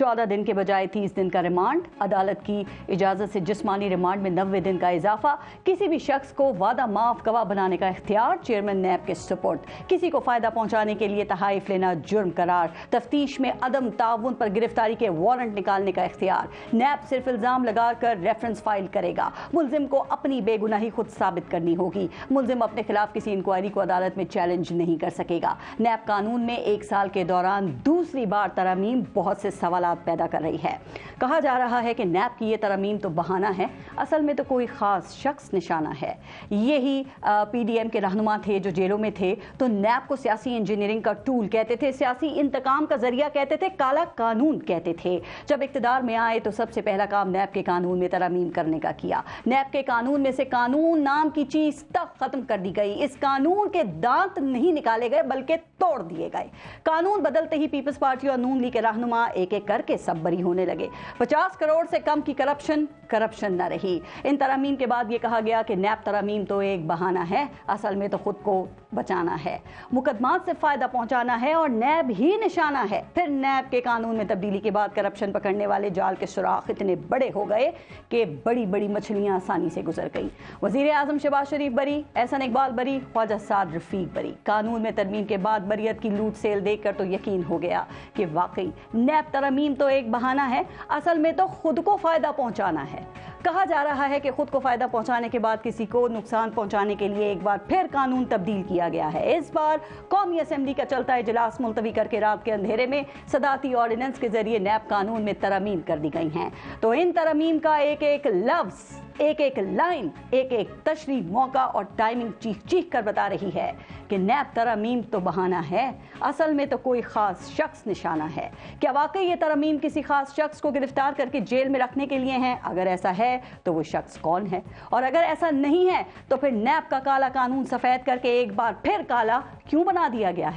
14 दिन के बजाय 30 दिन का रिमांड, अदालत की इजाजत से जिस्मानी रिमांड में 90 दिन का इजाफा, किसी भी शख्स को वादा माफ गवाह बनाने का इख्तियार चेयरमैन नैब के सुपुर्द, किसी को फायदा पहुंचाने के लिए तहाइफ लेना जुर्म करार, तफ्तीश में अदम ताउन पर गिरफ्तारी के वारंट निकालने का इख्तियार। नैब सिर्फ इल्जाम लगाकर रेफरेंस फाइल करेगा। मुल्जिम को अपनी बेगुनाही खुद साबित करनी होगी। मुल्जिम अपने खिलाफ किसी इंक्वायरी को अदालत में चैलेंज नहीं कर सकेगा। नैब कानून में 1 साल के दौरान दूसरी बार तरमीम बहुत से सवालात पैदा कर रही है। कहा जा रहा है कि नैब की ये तरमीम तो बहाना है, असल में तो कोई खास शख्स निशाना है। यही पीडीएम के रहनुमा थे जो जेलों में थे, तो नैब को सियासी इंजीनियरिंग का टूल कहते थे, सियासी इंतकाम का जरिया कहते थे, काला कानून कहते थे। जब इख्तिदार में आए तो सबसे पहला काम नैब के कानून में तरमीम करने का किया। नैब के कानून में से कानून नाम की चीज तक खत्म कर दी गई। इस कानून के दांत नहीं निकाले गए बल्कि तोड़ दिए गए। कानून बदलते ही पीपल्स पार्टी और नून लीग के रहनुमा एक एक करके सब बरी होने लगे। 50 करोड़ से कम की करप्शन न रही। इन तरमीम के बाद ये कहा गया कि नैब तरमीम तो एक बहाना है, असल में तो खुद को बचाना है, मुकदमात से फायदा पहुंचाना है और नैब ही निशाना है। फिर नैब के कानून में तब्दीली के बाद करप्शन पकड़ने वाले जाल के सुराख इतने बड़े हो गए कि बड़ी बड़ी मछलियां आसानी से गुजर गई। वजीर आजम शहबाज शरीफ बरी, एहसन इकबाल बरी, ख्वाजा साद रफीक बरी। कानून में तरमीम के बाद बरियत की लूट सेल देखकर तो यकीन हो गया कि वाकई नैब तरमीम तो एक बहाना है, असल में तो खुद को फायदा पहुंचाना है। कहा जा रहा है कि खुद को फायदा पहुंचाने के बाद किसी को नुकसान पहुंचाने के लिए एक बार फिर कानून तब्दील किया गया है। इस बार कौमी असेंबली का चलता इजलास मुलतवी करके रात के अंधेरे में सदाती ऑर्डिनेंस के जरिए नैब कानून में तरमीम कर दी गई हैं। तो इन तरमीम का एक एक लफ्ज, एक एक लाइन, एक एक तशरीह, मौका और टाइमिंग चीख चीख कर बता रही है कि नैब तरमीम तो बहाना है, असल में तो कोई खास शख्स निशाना है। क्या वाकई ये तरमीम किसी खास शख्स को गिरफ्तार करके जेल में रखने के लिए हैं? अगर ऐसा है तो वो शख्स कौन है? और अगर ऐसा नहीं है तो फिर नैब का काला कानून सफेद करके एक बार फिर काला क्यों बना दिया गया है?